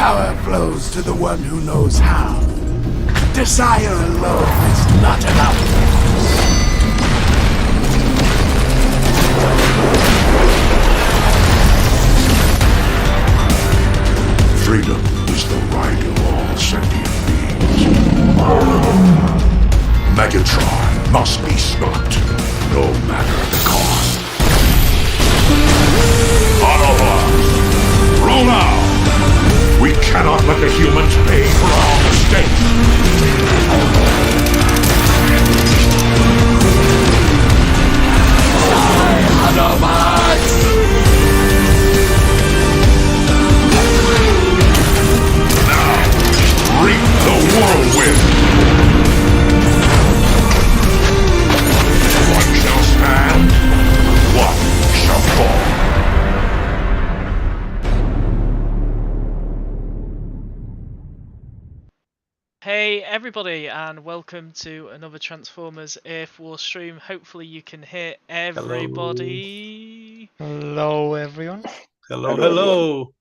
Power flows to the one who knows how. Desire alone is not enough. Freedom is the right of all sentient beings. Megatron must be stopped, no matter the cost. Autobots, roll out! We cannot let the humans pay for our mistakes! Autobots! Reap the whirlwind! One shall stand, one shall fall. Hey everybody, and welcome to another Transformers Earth War stream. Hopefully you can hear everybody. Hello everyone. Hello.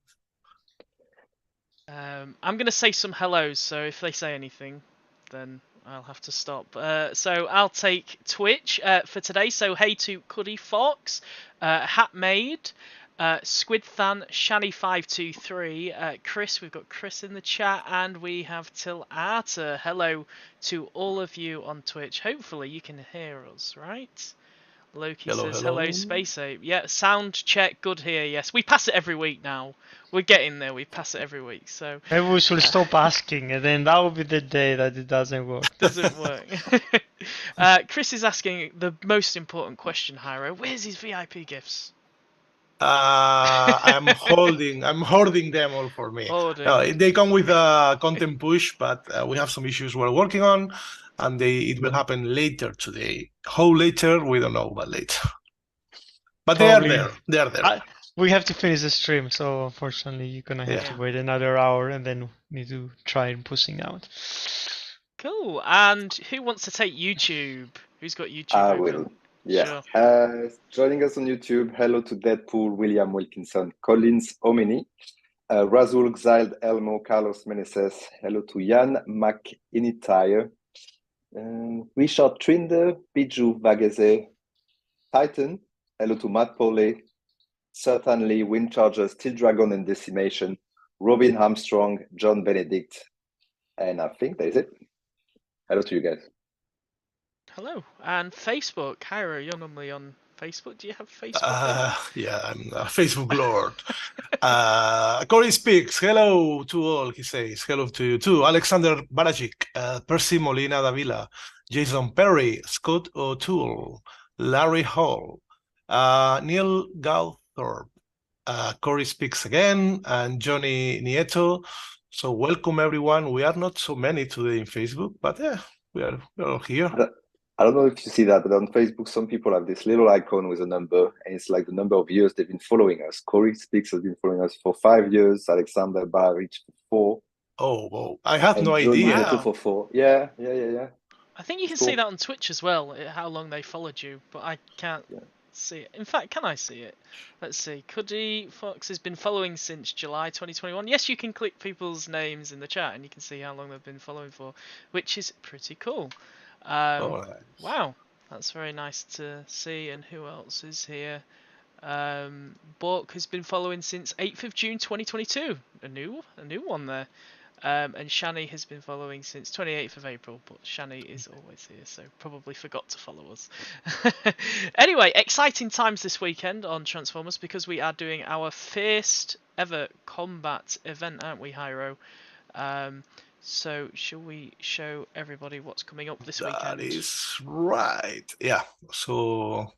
I'm going to say some hellos, so if they say anything, then I'll have to stop. So I'll take Twitch for today. So hey to Cuddy Fox, Hatmade, Squidthan, Shani523, Chris, we've got Chris in the chat, and we have Tilata. Hello to all of you on Twitch. Hopefully you can hear us, right? Loki says hello Space Ape. Yeah, sound check good here. Yes, we pass it every week now. We're getting there. We pass it every week. So maybe we should stop asking, and then that will be the day that it doesn't work. Doesn't work. Chris is asking the most important question, Hyro. Where's his VIP gifts? I'm hoarding them all for me. No, they come with a content push, but we have some issues we're working on, and it will happen later today. How later, we don't know, but later. But probably, they are there. We have to finish the stream, so unfortunately you're gonna have to wait another hour, and then need to try and pushing out. Cool. And who wants to take YouTube? Who's got YouTube? I will. Yeah. Sure. Joining us on YouTube, hello to Deadpool, William Wilkinson, Collins Omeni, Razul Xald Elmo, Carlos Meneses, hello to Jan McIntyre, Richard Trinder, Biju Vageze, Titan, hello to Matt Pole, certainly Windcharger, Steel Dragon and Decimation, Robin Armstrong, John Benedict, and I think that is it. Hello to you guys. Hello. And Facebook. Hyro, you're normally on Facebook. Do you have Facebook? Yeah, I'm a Facebook lord. Corey speaks. Hello to all, he says. Hello to you too. Alexander Barajic, Percy Molina Davila, Jason Perry, Scott O'Toole, Larry Hall, Neil Gawthorpe, Corey speaks again, and Johnny Nieto. So welcome everyone. We are not so many today in Facebook, but yeah, we're all here. I don't know if you see that, but on Facebook, some people have this little icon with a number, and it's like the number of years they've been following us. Corey Speaks has been following us for 5 years, Alexander Barrich for 4. Oh, whoa. I have no idea. Wow. For 4. Yeah. I think you can see that on Twitch as well, how long they followed you, but I can't see it. In fact, can I see it? Let's see. Cuddy Fox has been following since July 2021. Yes, you can click people's names in the chat, and you can see how long they've been following for, which is pretty cool. Wow, that's very nice to see. And who else is here? Bork has been following since 8th of June 2022. A new one there. And Shani has been following since 28th of April, but Shani is always here, so probably forgot to follow us. Anyway, exciting times this weekend on Transformers, because we are doing our first ever combat event, aren't we, Hyro? So, shall we show everybody what's coming up this weekend? That is right. Yeah. So,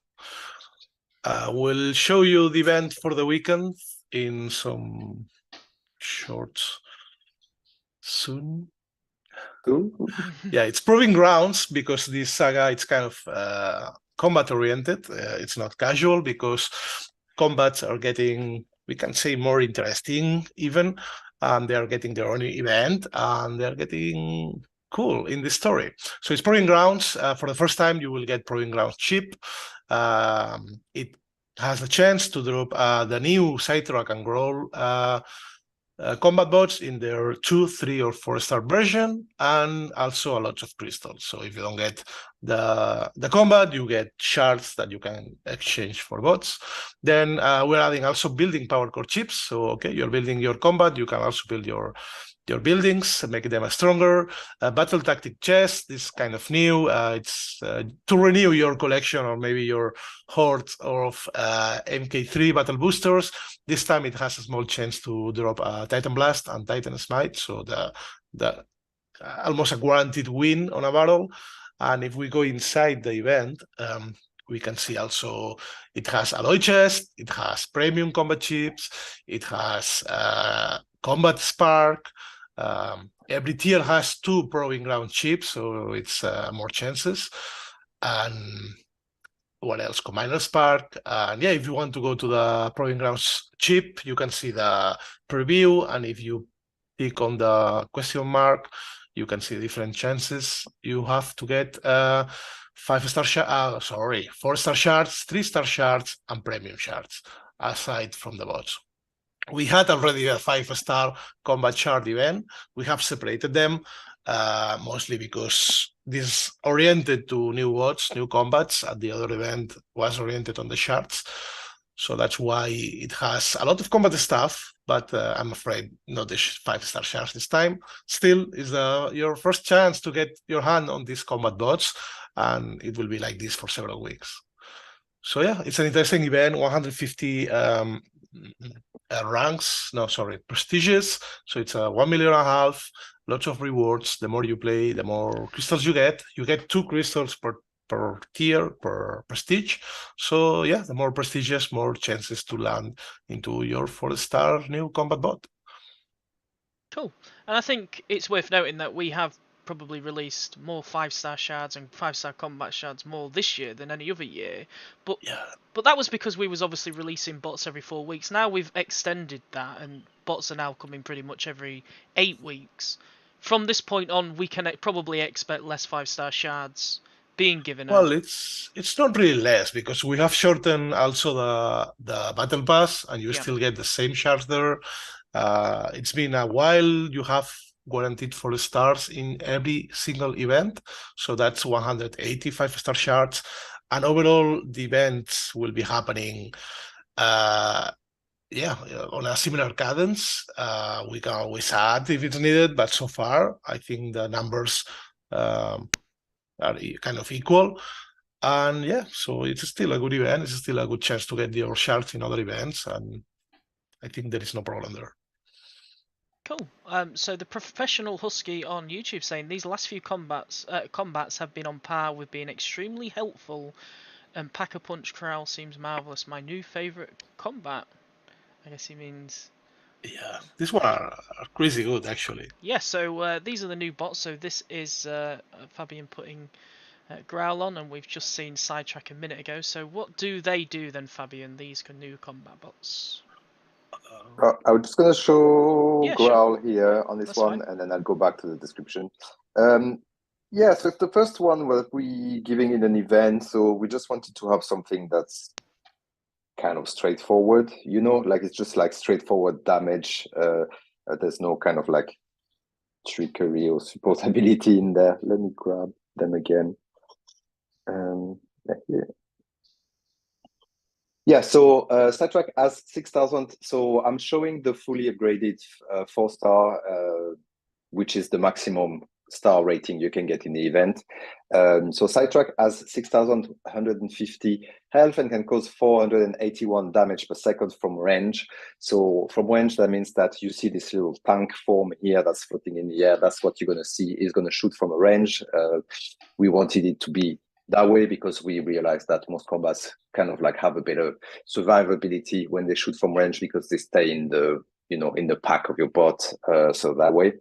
we'll show you the event for the weekend in some shorts soon. Yeah, it's Proving Grounds, because this saga, it's kind of combat oriented. It's not casual, because combats are getting, we can say, more interesting even. They are getting their own event, and they're getting cool in the story. So it's Proving Grounds. For the first time, you will get Proving Grounds chip. It has the chance to drop the new Sidetrack and Growl combat bots in their 2, 3, or 4-star version, and also a lot of crystals. So if you don't get the combat, you get shards that you can exchange for bots. Then we're adding also building power core chips. So okay, you're building your combat, you can also build your buildings, make them stronger. Battle tactic chest is kind of new. It's to renew your collection or maybe your horde of MK3 battle boosters. This time it has a small chance to drop Titan Blast and Titan Smite, so the almost a guaranteed win on a battle. And if we go inside the event, we can see also it has alloy chest, it has premium combat chips, it has combat spark. Every tier has 2 proving ground chips, so it's more chances. And what else? Commander Spark. And yeah, if you want to go to the proving grounds chip, you can see the preview. And if you click on the question mark, you can see different chances you have to get 4-star shards, 3-star shards, and premium shards, aside from the bots. We had already a 5-star combat shard event. We have separated them, mostly because this is oriented to new bots, new combats, and the other event was oriented on the shards. So that's why it has a lot of combat stuff, but I'm afraid not the 5-star shards this time. Still, is your first chance to get your hand on these combat bots, and it will be like this for several weeks. So yeah, it's an interesting event, 150 prestigious. So it's a 1.5 million, lots of rewards. The more you play, the more crystals you get. You get 2 crystals per tier, per prestige. So yeah, the more prestigious, more chances to land into your 4-star new combat bot. Cool. And I think it's worth noting that we have probably released more 5-star shards and 5-star combat shards more this year than any other year. But that was because we was obviously releasing bots every 4 weeks. Now we've extended that, and bots are now coming pretty much every 8 weeks. From this point on, we can probably expect less 5-star shards being given out. Well, it's not really less, because we have shortened also the battle pass, and you still get the same shards there. It's been a while. You have guaranteed 4 stars in every single event, so that's 180 5-star shards. And overall, the events will be happening on a similar cadence. We can always add if it's needed, but so far I think the numbers are kind of equal. And yeah, so it's still a good event. It's still a good chance to get your shards in other events, and I think there is no problem there. Cool. So the professional Husky on YouTube saying these last few combats have been on par with being extremely helpful, and Pack-a-Punch Corral seems marvelous. My new favorite combat. I guess he means. Yeah, this one are crazy good actually. Yeah. So these are the new bots. So this is Fabian putting Growl on, and we've just seen Sidetrack a minute ago. So what do they do then, Fabian? These new combat bots. I'm just going to show Growl sure. here on this That's one, fine. and then I'll go back to the description. Yeah, so the first one was we giving in an event, so we just wanted to have something that's kind of straightforward, like it's just like straightforward damage. There's no kind of like trickery or supportability in there. Let me grab them again. Yeah, so Sidetrack has 6,000. So I'm showing the fully upgraded 4-star, which is the maximum star rating you can get in the event. So Sidetrack has 6,150 health and can cause 481 damage per second from range. So from range, that means that you see this little tank form here that's floating in the air. That's what you're going to see. It's going to shoot from a range. We wanted it to be that way because we realized that most combats kind of like have a better survivability when they shoot from range because they stay in the in the pack of your bot, so that way.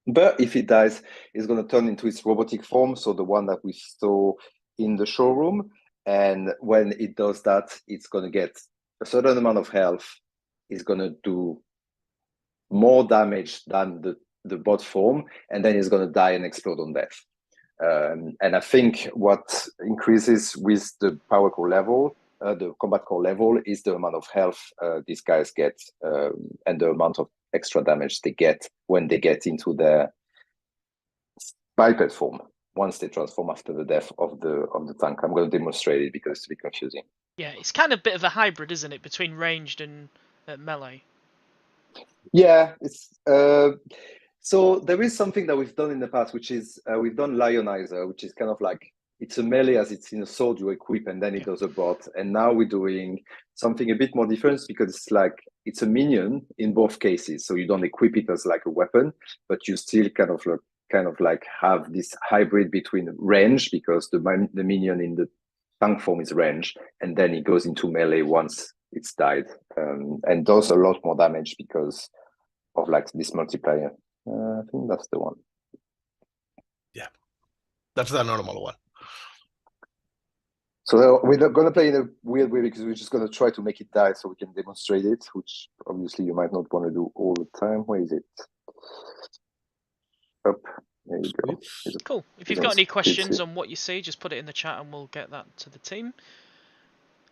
But if it dies, it's going to turn into its robotic form, so the one that we saw in the showroom. And when it does that, it's going to get a certain amount of health. It's going to do more damage than the bot form, and then it's going to die and explode on death. And I think what increases with the power core level, the combat core level, is the amount of health these guys get and the amount of extra damage they get when they get into their biped form once they transform after the death of the tank. I'm going to demonstrate it because it's a bit confusing. Yeah, it's kind of a bit of a hybrid, isn't it, between ranged and melee? Yeah, it's so there is something that we've done in the past, which is we've done Lionizer, which is kind of like it's a melee as it's in a sword you equip and then it does a bot. And now we're doing something a bit more different because it's like it's a minion in both cases. So you don't equip it as like a weapon, but you still kind of like have this hybrid between range because the minion in the tank form is range, and then it goes into melee once it's died, and does a lot more damage because of like this multiplier. I think that's the one. Yeah, that's the normal one. So we're going to play in a weird way because we're just going to try to make it die so we can demonstrate it, which obviously you might not want to do all the time. Where is it? Up. There you go. Cool. If you've got any questions on what you see, just put it in the chat and we'll get that to the team.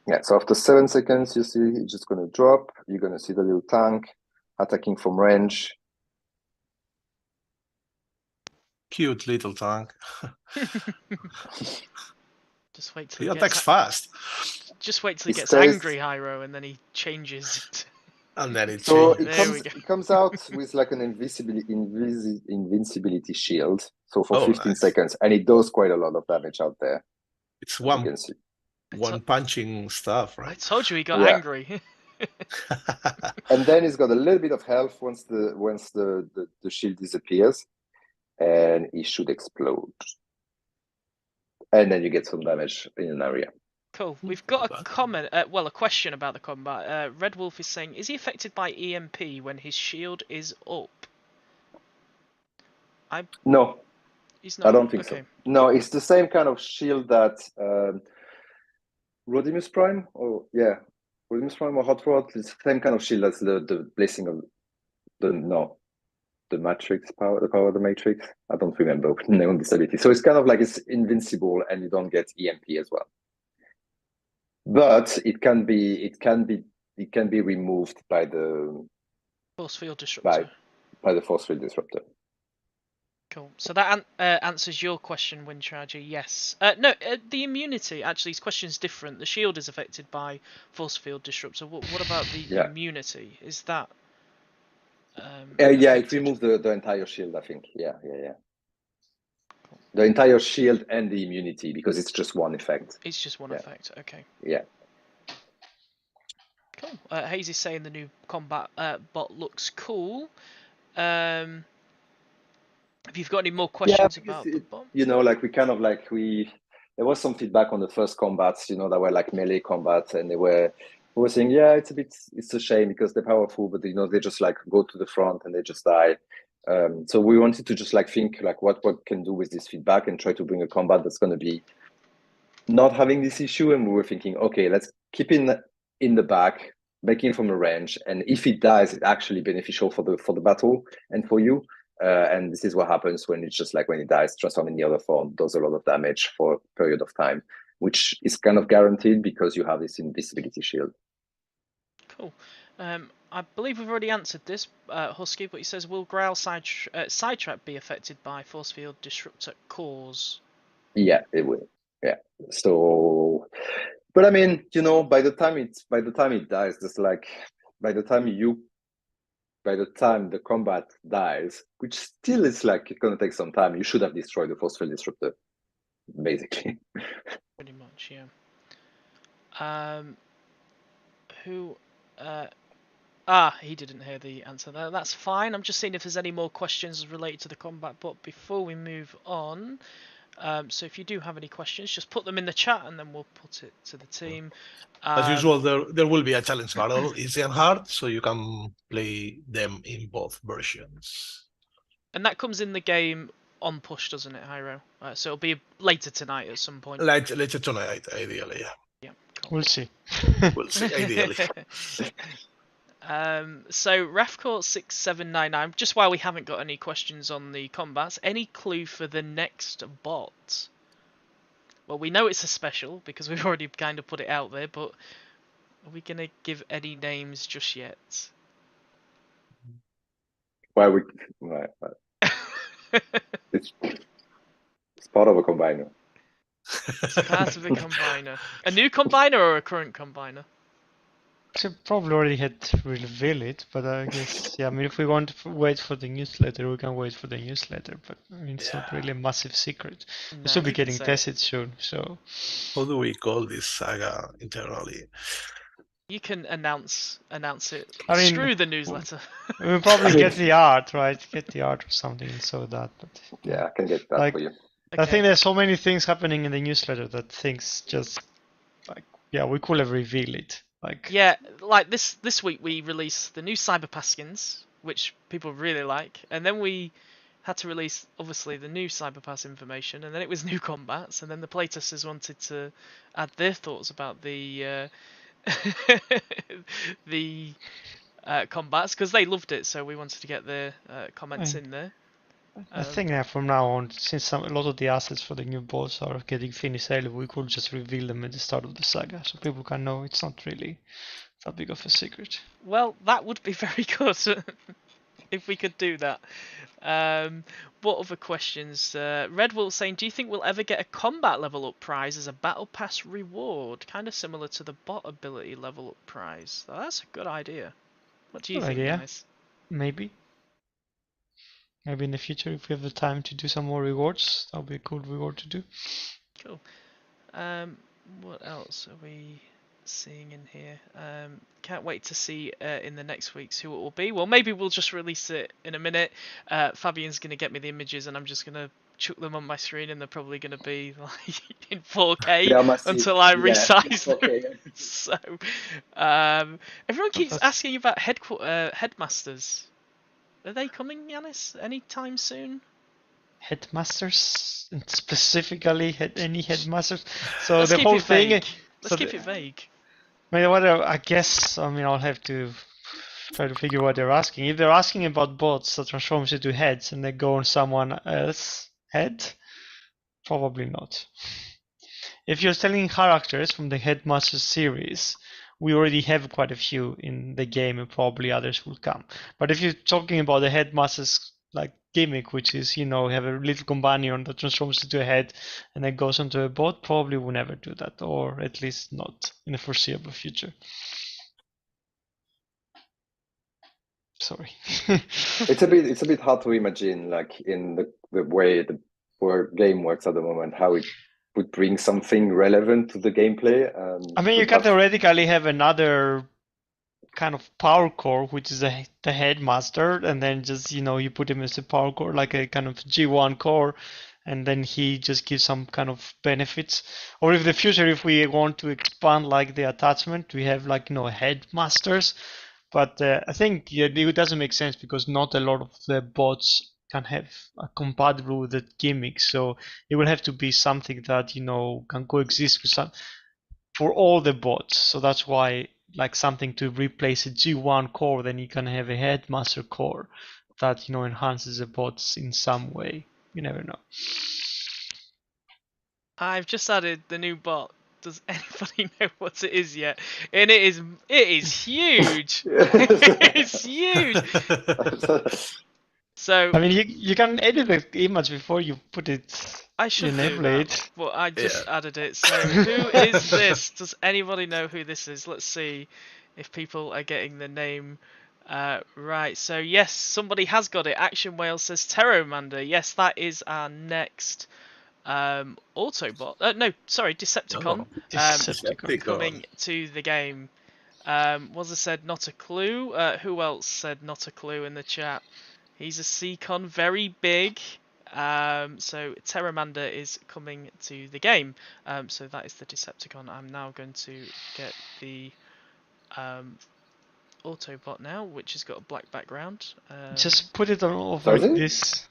Yeah, so after 7 seconds, you see it's just going to drop. You're going to see the little tank attacking from range. Cute little tank. Just wait till he attacks fast. Just wait till he gets angry, Hyro, and then he changes. And then it so changes. it comes out with like an invincibility shield. So for 15 seconds, and it does quite a lot of damage out there. It's one punching stuff, right? I told you he got angry. And then he's got a little bit of health once the shield disappears, and he should explode. And then you get some damage in an area. Cool. We've got a comment, a question about the combat. Red Wolf is saying, is he affected by EMP when his shield is up? No. He's not. I don't think so. No, it's the same kind of shield that Rodimus Prime, Rodimus Prime or Hot Rod. It's the same kind of shield as the blessing of the Matrix power, the power of the Matrix. I don't remember the name of this ability. So it's kind of like it's invincible, and you don't get EMP as well. But it can be removed by the force field disruptor. By the force field disruptor. Cool. So that answers your question, Windcharger. Yes. No, the immunity, actually, his question's different. The shield is affected by force field disruptor. What about the immunity? Is that... it removes the entire shield, I think. Yeah. Cool. The entire shield and the immunity, because it's just one effect. It's just one effect, okay. Yeah. Cool. Hazy's saying the new combat bot looks cool. If you've got any more questions about the bot? There was some feedback on the first combats, that were like melee combats, and they were saying, it's a shame because they're powerful, but they just like go to the front and they just die. So we wanted to just like think like what can do with this feedback and try to bring a combat that's going to be not having this issue. And we were thinking, okay, let's keep in the back, making from a range, and if it dies, it's actually beneficial for the battle and for you. And this is what happens when it's just like when it dies, transforming the other form, does a lot of damage for a period of time, which is kind of guaranteed because you have this invisibility shield. Cool. I believe we've already answered this, Husky, but he says, will Grail Sidetrack be affected by force field disruptor cores? Yeah, it will. Yeah. So, but I mean, by the time it dies, just like by the time the combat dies, which still is like it's gonna take some time, you should have destroyed the force field disruptor, basically. Pretty much, yeah. He didn't hear the answer there. That's fine. I'm just seeing if there's any more questions related to the combat bot before we move on. So if you do have any questions, just put them in the chat and then we'll put it to the team. As usual, there will be a challenge battle, easy and hard, so you can play them in both versions. And that comes in the game on push, doesn't it, Hyro? So it'll be later tonight at some point. Later tonight, ideally, yeah. Yeah, cool. We'll see. We'll see, ideally. So Rafcourt 6799, just while we haven't got any questions on the combats, any clue for the next bot? Well, we know it's a special because we've already kind of put it out there, but are we going to give any names just yet? why we. It's part of a combiner. It's part of a combiner. A new combiner or a current combiner? So probably already had revealed it, but I guess yeah. I mean, if we want to wait for the newsletter, we can wait for the newsletter. But I mean, it's not really a massive secret. This will be you can getting say it. tested soon, so. How do we call this saga internally? You can announce it. I mean, Screw the newsletter. We'll probably get the art, right? Get the art or something, so that. But Yeah, I can get that like, for you. I think there's so many things happening in the newsletter that things just like yeah, we could have revealed it. Like Yeah, like this week we released the new Cyber skins, which people really like, and then we had to release obviously the new Cyberpass information, and then it was new combats, and then the playtesters wanted to add their thoughts about the the combats because they loved it, so we wanted to get their comments in there. I think that from now on, since a lot of the assets for the new boss are getting finished early, we could just reveal them at the start of the saga, so people can know it's not really that big of a secret. Well, that would be very good if we could do that. What other questions? Red Wolf saying, do you think we'll ever get a combat level up prize as a battle pass reward? Kind of similar to the bot ability level up prize. Oh, that's a good idea. What do you think, guys? Maybe. Maybe in the future, if we have the time to do some more rewards, that'll be a cool reward to do. Cool. What else are we seeing in here? Can't wait to see in the next weeks who it will be. Well, maybe we'll just release it in a minute. Fabian's going to get me the images and I'm just going to chuck them on my screen and they're probably going to be like in 4K until I resize them. So, everyone keeps asking about headmasters. Are they coming, Yanis, anytime soon? Headmasters? Specifically, any headmasters? So Let's the keep whole it thing. vague. Let's keep it vague. I mean, I guess, I mean, I'll have to try to figure what they're asking. If they're asking about bots that transforms into heads and they go on someone else's head, probably not. If you're selling characters from the Headmasters series, we already have quite a few in the game and probably others will come. But if you're talking about the Headmasters like gimmick, which is, you know, have a little companion that transforms into a head and then goes onto a bot, probably we'll never do that, or at least not in the foreseeable future. Sorry. It's a bit hard to imagine, like in the way the game works at the moment, how it would bring something relevant to the gameplay. I mean, you can theoretically have another kind of power core, which is the headmaster, and then just, you know, you put him as a power core, like a kind of G1 core, and then he just gives some kind of benefits. Or if the future, if we want to expand like the attachment, we have like, you know, headmasters. But I think it doesn't make sense because not a lot of the bots can have a compatible with the gimmick. So it will have to be something that, you know, can coexist with some for all the bots. So that's why like something to replace a G1 core, then you can have a headmaster core that, you know, enhances the bots in some way. You never know. I've just added the new bot. Does anybody know what it is yet? And it is huge. It's huge. So I mean, you can edit the image before you put it. I should enable do that, it. but I just added it. So who is this? Does anybody know who this is? Let's see if people are getting the name right. So yes, somebody has got it. Action Whale says Terromander. Yes, that is our next Autobot. No, sorry, Decepticon. Decepticon. Coming to the game. Was it said not a clue? Who else said not a clue in the chat? He's a C.O.M.B.A.T, very big. So Terromander is coming to the game. So that is the Decepticon. I'm now going to get the Autobot now, which has got a black background. Just put it on over this.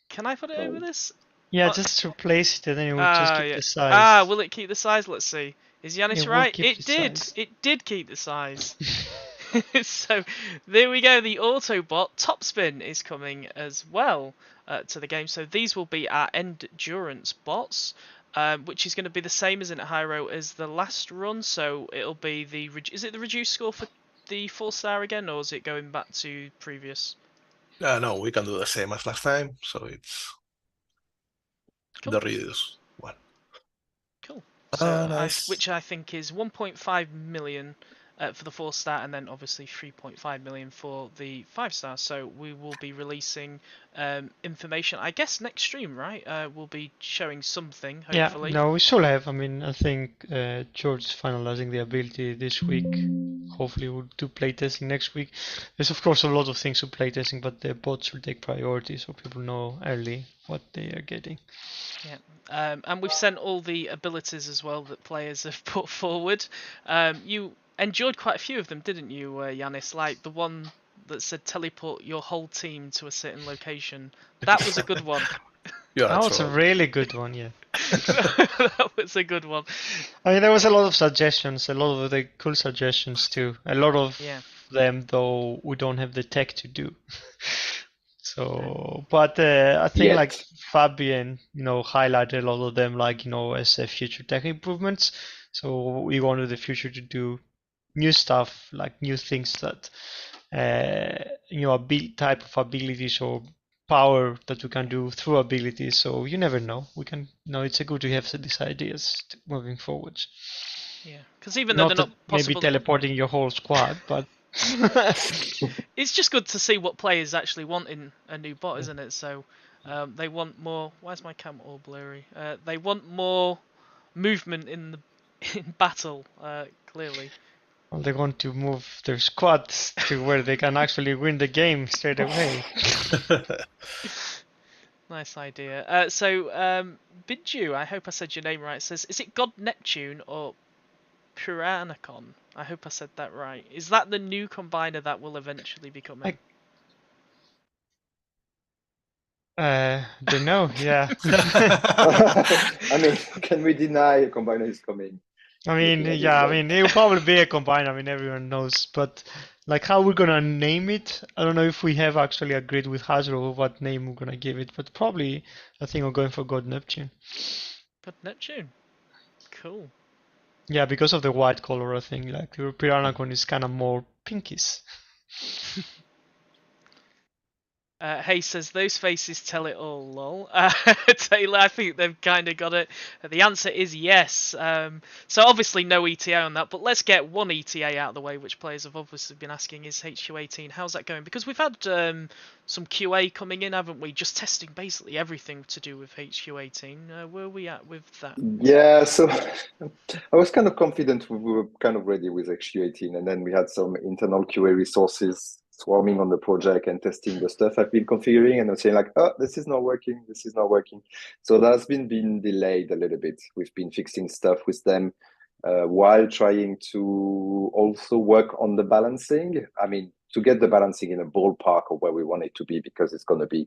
Can I put it over this? Yeah, just replace it and then it will just keep the size. Will it keep the size? Let's see. Is Yanis right? It did. Size. It did keep the size. So there we go. The Autobot Topspin is coming as well to the game. So these will be our endurance bots, which is going to be the same as in Hyro as the last run. So it'll be is it the reduced score for the 4-star again, or is it going back to previous? No, we can do the same as last time, so it's Cool. the reduce one. Cool. So Nice. which I think is 1.5 million for the 4-star, and then obviously 3.5 million for the 5-star. So we will be releasing information, I guess, next stream, right? We'll be showing something, Yeah, hopefully. no, we should have. I mean, I think George is finalizing the ability this week. Hopefully, we'll do playtesting next week. There's, of course, a lot of things to playtesting, but the bots will take priority so people know early what they are getting. Yeah, and we've sent all the abilities as well that players have put forward. You enjoyed quite a few of them, didn't you, Yanis? Like the one that said teleport your whole team to a certain location. That was a good one. That was a really good one, yeah. That was a good one. I mean, there was a lot of suggestions, a lot of the cool suggestions too. A lot of them, though, we don't have the tech to do. So, but I think like Fabian, highlighted a lot of them, like, as future tech improvements. So we want in the future to do new stuff, like new things that, a big type of abilities or power that we can do through abilities. So you never know. We can, it's good to have these ideas moving forward. Yeah, because even though they're not possible, maybe teleporting your whole squad, but it's just good to see what players actually want in a new bot, isn't it? So they want more. Why is my cam all blurry? They want more movement in battle. Clearly. Well, they want to move their squads to where they can actually win the game straight away. Nice idea. Bidju, I hope I said your name right, says, is it God Neptune or Piranacon? I hope I said that right. Is that the new combiner that will eventually be coming? Don't know, yeah. I mean, can we deny a combiner is coming? I mean, yeah, I mean, it will probably be a combiner, I mean, everyone knows, but like how we're gonna name it, I don't know if we have actually agreed with Hasbro what name we're gonna give it, but probably I think we're going for God Neptune. God Neptune? Cool. Yeah, because of the white color, I think, like your Piranacon is kind of more pinkish. Hay says, those faces tell it all, lol. Taylor, I think they've kind of got it. The answer is yes. So obviously no ETA on that, but let's get one ETA out of the way, which players have obviously been asking, is HQ18. How's that going? Because we've had some QA coming in, haven't we? Just testing basically everything to do with HQ18. Where are we at with that? Yeah, so I was kind of confident we were kind of ready with HQ18, and then we had some internal QA resources swarming on the project and testing the stuff I've been configuring, and I'm saying like, oh, this is not working, this is not working. So that's been delayed a little bit. We've been fixing stuff with them while trying to also work on the balancing. I mean, to get the balancing in a ballpark of where we want it to be, because it's going to be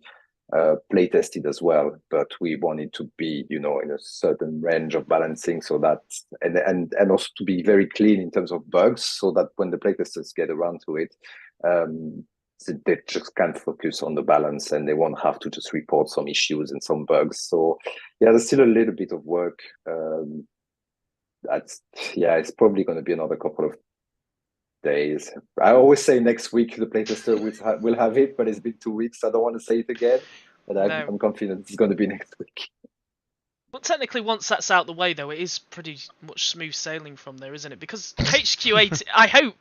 play tested as well, but we want it to be, in a certain range of balancing, so that and also to be very clean in terms of bugs, so that when the playtesters get around to it, they just can focus on the balance and they won't have to just report some issues and some bugs. So yeah, there's still a little bit of work. It's probably going to be another couple of days. I always say next week the playtester will have it, but it's been 2 weeks. I don't want to say it again, but I'm confident it's going to be next week. But technically, once that's out the way, though, it is pretty much smooth sailing from there, isn't it? Because HQ18, I hope,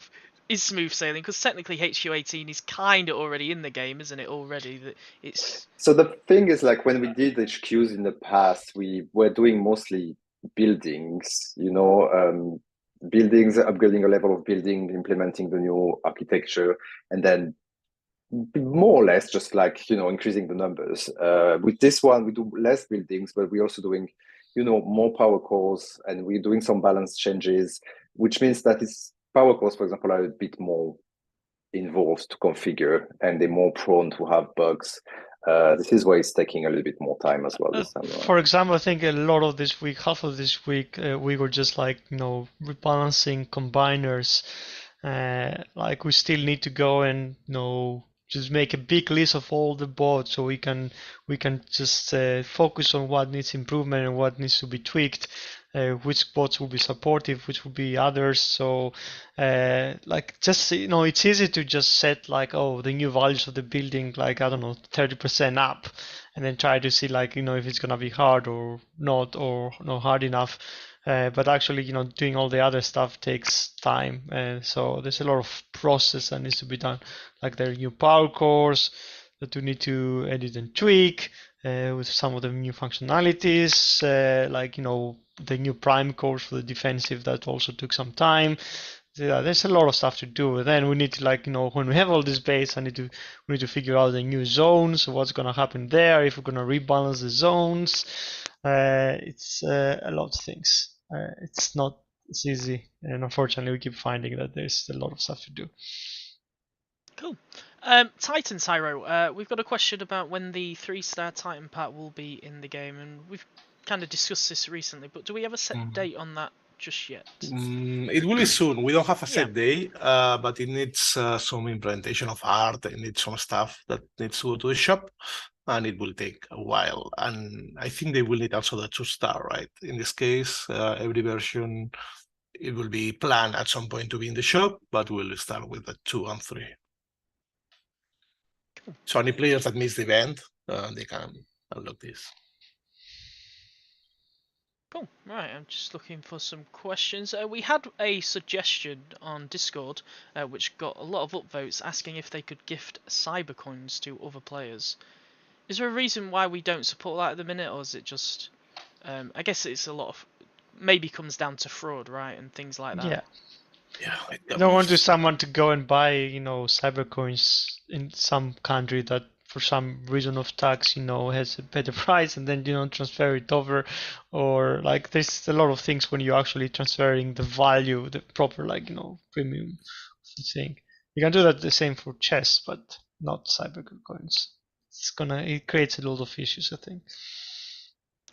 is smooth sailing, because technically HQ18 is kind of already in the game, isn't it? Already, it's. So the thing is, like when we did HQs in the past, we were doing mostly buildings, buildings, upgrading a level of building, implementing the new architecture, and then more or less just like, increasing the numbers. With this one, we do less buildings, but we're also doing, more power cores, and we're doing some balance changes, which means that its power cores, for example, are a bit more involved to configure, and they're more prone to have bugs. This is why it's taking a little bit more time as well this time around. For example, I think a lot of this week, half of this week, we were just like, rebalancing combiners. Like we still need to go and, just make a big list of all the bots so we can just focus on what needs improvement and what needs to be tweaked, which bots will be supportive, which will be others. So like just it's easy to just set like, oh, the new values of the building, like I don't know, 30% up, and then try to see like if it's gonna be hard or not, or not hard enough. But actually, doing all the other stuff takes time, so there's a lot of process that needs to be done. Like there are new power cores that we need to edit and tweak with some of the new functionalities, like the new prime cores for the defensive that also took some time. Yeah, there's a lot of stuff to do. Then we need to when we have all this base, we need to figure out the new zones, what's gonna happen there, if we're gonna rebalance the zones. It's a lot of things. It's easy, and unfortunately we keep finding that there's a lot of stuff to do. Cool. Titan Tyro, we've got a question about when the 3-star Titan Pat will be in the game, and we've kind of discussed this recently, but do we have a set date on that just yet? It will be soon. We don't have a set day, but it needs some implementation of art. It needs some stuff that needs to go to the shop, and it will take a while. And I think they will need also the 2-star, right? In this case, every version, it will be planned at some point to be in the shop, but we'll start with the 2 and 3. Cool. So any players that miss the event, they can unlock this. Cool. Right, I'm just looking for some questions. We had a suggestion on Discord, which got a lot of upvotes, asking if they could gift cybercoins to other players. Is there a reason why we don't support that at the minute, or is it just... I guess it's a lot of... Maybe comes down to fraud, right, and things like that. Yeah. You don't want someone to go and buy, cybercoins in some country that for some reason of tax, has a better price, and then transfer it over, or like there's a lot of things when you're actually transferring the value, the proper premium thing. You can do that the same for chess, but not cybercoins. It creates a lot of issues, I think.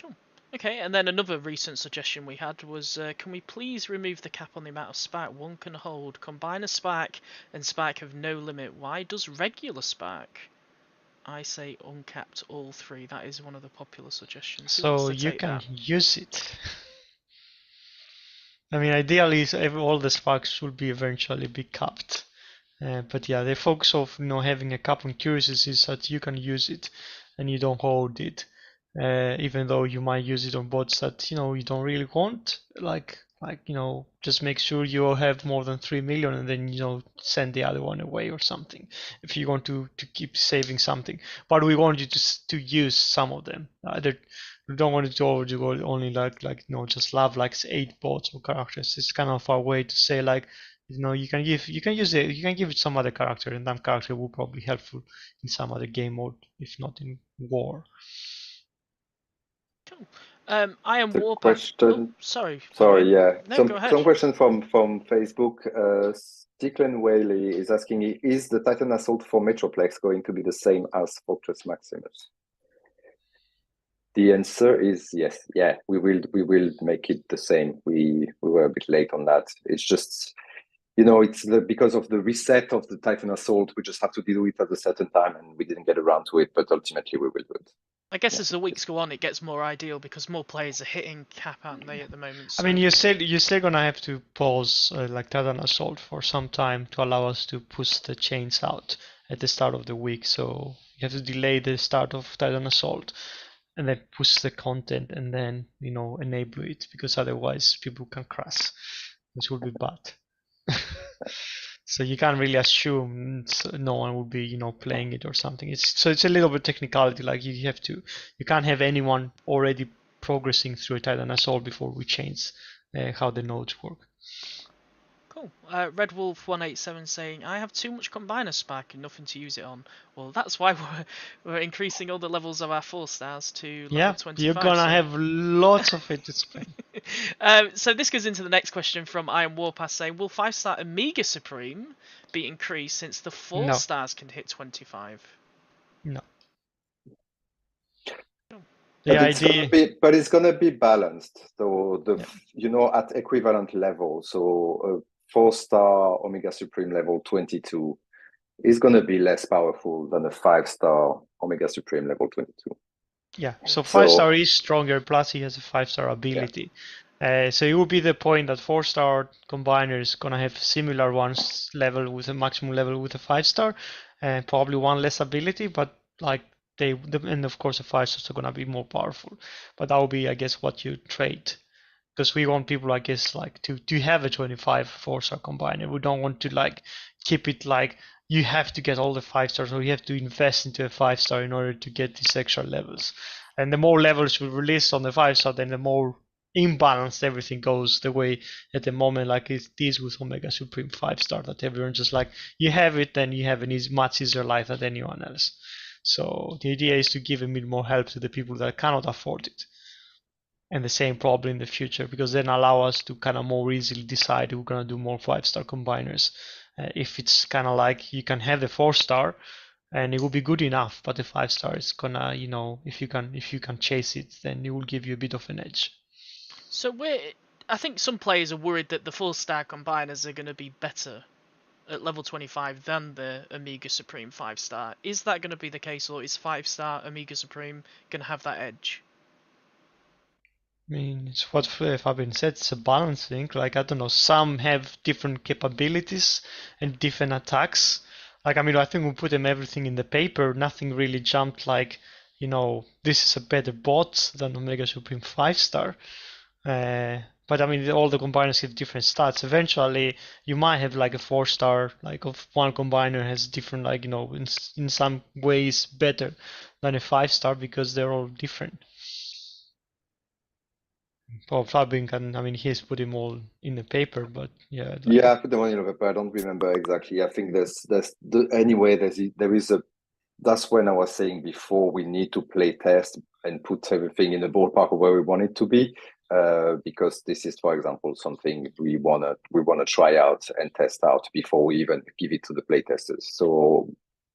Cool. Okay, and then another recent suggestion we had was, can we please remove the cap on the amount of spark one can hold? Combine a spark and spark have no limit. Why does regular spark? I say uncapped all 3. That is one of the popular suggestions. So you can use it. I mean, ideally, all the sparks should be eventually be capped. But yeah, the focus of having a cap on curiosities is that you can use it and you don't hold it. Even though you might use it on bots that you don't really want, like just make sure you have more than 3 million and then send the other one away or something if you want to keep saving something. But we want you to use some of them. We don't want it to go only just love like 8 bots or characters. It's kind of our way to say you can give it some other character, and that character will probably be helpful in some other game mode, if not in war. Cool. I am Warpath. Question. Sorry, yeah. No, go ahead. Some question from Facebook. Sticklen Whaley is asking, is the Titan Assault for Metroplex going to be the same as Fortress Maximus? The answer is yes. Yeah, we will make it the same. We were a bit late on that. It's just it's because of the reset of the Titan Assault. We just have to do it at a certain time, and we didn't get around to it. But ultimately, we will do it. I guess as the weeks go on, it gets more ideal because more players are hitting cap, aren't they, at the moment? So. I mean, you're still gonna have to pause Titan Assault for some time to allow us to push the chains out at the start of the week. So you have to delay the start of Titan Assault and then push the content and then enable it, because otherwise people can crash, which would be bad. So you can't really assume no one will be playing it or something. It's a little bit technicality. Like you can't have anyone already progressing through a Titan Assault before we change how the nodes work. Cool. Red Wolf 187 saying, I have too much combiner spark and nothing to use it on. Well, that's why we're increasing all the levels of our 4-stars to level 25. You're gonna have lots of it to spend. So this goes into the next question from I Am Warpath saying, will 5-star Omega Supreme be increased since the 4-stars can hit 25? No. But it's gonna be balanced. So at equivalent level. So 4-star Omega Supreme level 22 is going to be less powerful than a 5-star Omega Supreme level 22. Yeah, so 5-star is stronger, plus he has a 5-star ability. So it will be the point that 4-star combiner is gonna have similar ones level with a maximum level with a 5-star, and probably one less ability, but like and of course the 5-stars are gonna be more powerful. But that will be, I guess, what you trade. Because we want people, I guess, like to have a 25 4-star combiner. We don't want to like keep it like you have to get all the 5-stars, or you have to invest into a 5-star in order to get these extra levels. And the more levels we release on the 5-star, then the more imbalanced everything goes the way at the moment, like it is with Omega Supreme 5-star, that everyone just like you have it, then you have an much easier life than anyone else. So the idea is to give a bit more help to the people that cannot afford it, and the same probably in the future, because then allow us to kind of more easily decide we're going to do more 5-star combiners. If it's kind of like you can have the 4-star and it will be good enough, but the 5-star is gonna, if you can chase it, then it will give you a bit of an edge. So I think some players are worried that the 4-star combiners are going to be better at level 25 than the Omega Supreme 5-star. Is that going to be the case, or is 5-star Omega Supreme going to have that edge? I mean, it's what Fabian said, it's a balancing. Like, I don't know, some have different capabilities and different attacks. Like, I mean, I think we put them everything in the paper. Nothing really jumped like, this is a better bot than Omega Supreme 5-star. But I mean, all the combiners have different stats. Eventually, you might have like a 4-star, like of one combiner has different, like, in some ways better than a 5-star because they're all different. Well, Fabian can, I mean, he's put them all in the paper, but yeah. Yeah, I put them all in the paper. I don't remember exactly. I think there is a. That's when I was saying before we need to play test and put everything in the ballpark of where we want it to be, because this is, for example, something we wanna try out and test out before we even give it to the play testers. So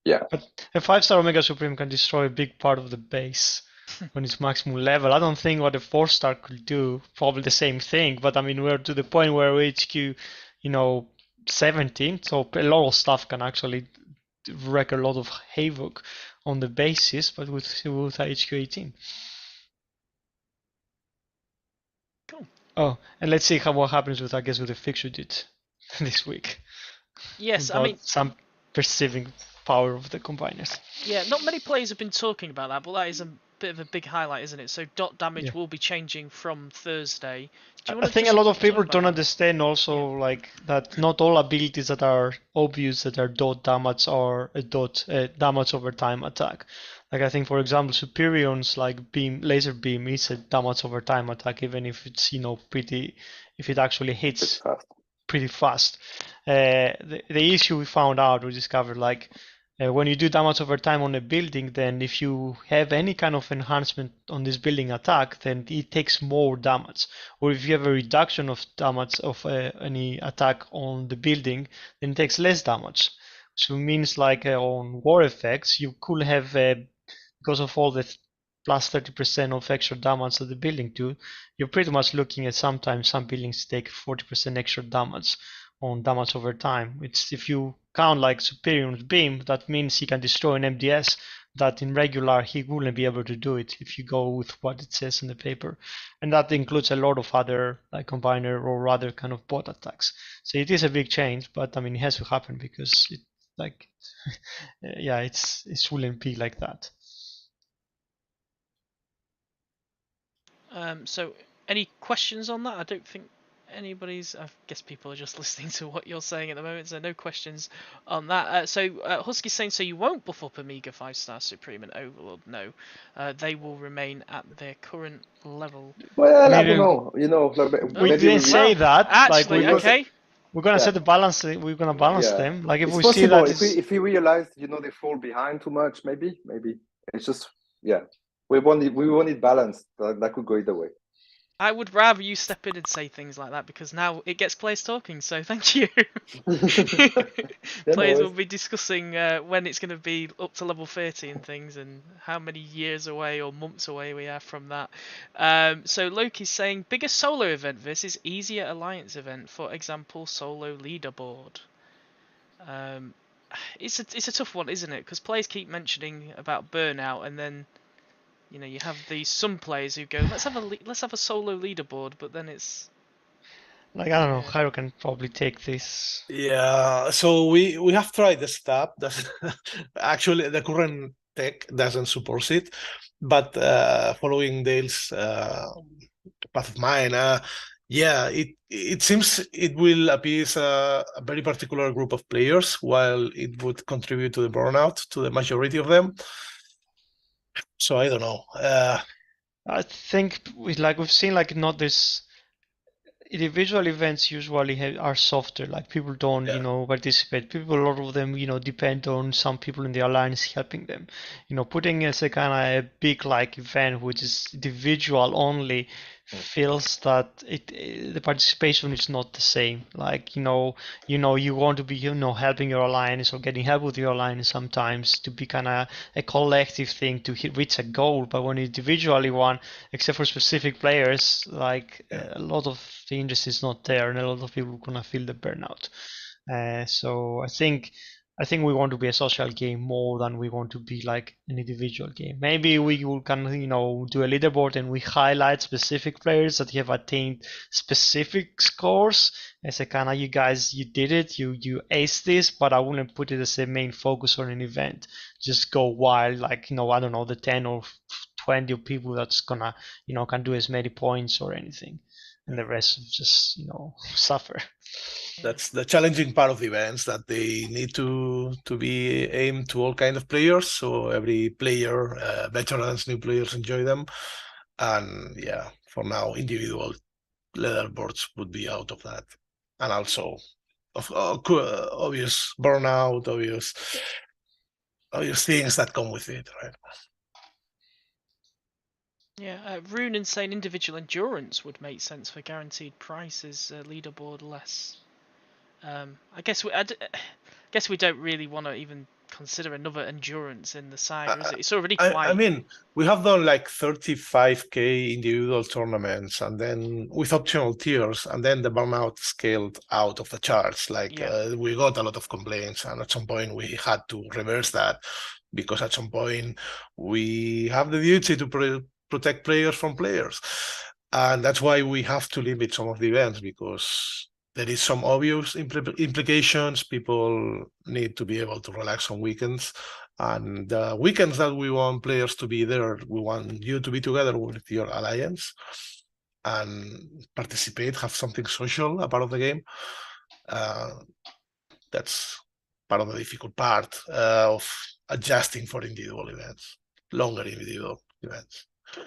yeah. But a 5-star Omega Supreme can destroy a big part of the base when it's maximum level. I don't think what a 4-star could do, probably the same thing, but I mean, we're to the point where HQ, 17, so a lot of stuff can actually wreak a lot of havoc on the bases, but with HQ 18. Cool. Oh, and let's see what happens with, I guess, with the fixture did this week. Yes, about I mean, some perceiving power of the combiners. Yeah, not many players have been talking about that, but that is a bit of a big highlight, isn't it? So dot damage will be changing from Thursday. I think a lot of people don't understand also like that not all abilities that are obvious that are dot damage are a dot damage over time attack. Like I think for example Superion's like laser beam is a damage over time attack, even if it's if it actually hits pretty fast. The issue we discovered like when you do damage over time on a building, then if you have any kind of enhancement on this building attack, then it takes more damage. Or if you have a reduction of damage of any attack on the building, then it takes less damage. So it means like on war effects, you could have, because of all the plus 30% of extra damage that the building do, you're pretty much looking at sometimes some buildings take 40% extra damage on damage over time. It's if you count like Superion's beam, that means he can destroy an MDS that in regular he wouldn't be able to do it if you go with what it says in the paper. And that includes a lot of other like combiner or other kind of bot attacks. So it is a big change, but I mean it has to happen because it like yeah, it shouldn't be like that. So any questions on that? I don't think anybody's. I guess people are just listening to what you're saying at the moment, so no questions on that. Husky's saying, so you won't buff up Omega 5-star Supreme and Overlord? No, they will remain at their current level. Well, I don't know. We didn't say that. Actually, like, okay. We're gonna set the balance. We're gonna balance them. Like if it's we possible. see that if we realize they fall behind too much, maybe it's just we want it balanced. That could go either way. I would rather you step in and say things like that because now it gets players talking. So thank you. Players will be discussing when it's going to be up to level 30 and things, and how many years away or months away we are from that. So Loki's saying bigger solo event versus easier alliance event. For example, solo leaderboard. it's a tough one, isn't it? Because players keep mentioning about burnout, and then you have some players who go, let's have a solo leaderboard, but then it's Like, I don't know, yeah. Hiro can probably take this. Yeah, so we have tried the stuff. That's actually the current tech doesn't support it, but following Dale's path of mine, yeah, it seems it will appease a very particular group of players, while it would contribute to the burnout to the majority of them. So I don't know. I think we've seen like not this individual events usually are softer, like people don't Yeah. participate. People, a lot of them depend on some people in the alliance helping them. Putting as a kind of a big like event which is individual only feels that the participation is not the same. Like you want to be helping your alliance or getting help with your alliance sometimes to be kind of a collective thing to reach a goal, but when individually one, except for specific players, like a lot of the interest is not there, and a lot of people are gonna feel the burnout. So I think we want to be a social game more than we want to be like an individual game. Maybe we will kind of do a leaderboard and we highlight specific players that have attained specific scores as a kind of, you guys, you did it, you aced this, but I wouldn't put it as a main focus on an event. Just go wild, like I don't know, the 10 or 20 people that's gonna can do as many points or anything, and the rest just suffer. That's the challenging part of the events, that they need to be aimed to all kind of players, so every player, veterans, new players, enjoy them. And yeah, for now, individual leaderboards would be out of that, and also obvious burnout, obvious things that come with it, right? Yeah, Rune saying individual endurance would make sense for guaranteed prizes, leaderboard less. I guess we don't really want to even consider another endurance in the side, is it? It's already quite. I mean, we have done like 35K individual tournaments, and then with optional tiers, and then the burnout scaled out of the charts. Like we got a lot of complaints, and at some point we had to reverse that, because at some point we have the duty to protect players from players, and that's why we have to limit some of the events, because there is some obvious implications. People need to be able to relax on weekends, and the weekends that we want players to be there, we want you to be together with your alliance and participate, have something social, a part of the game. That's part of the difficult part of adjusting for individual events, longer individual events. Cool.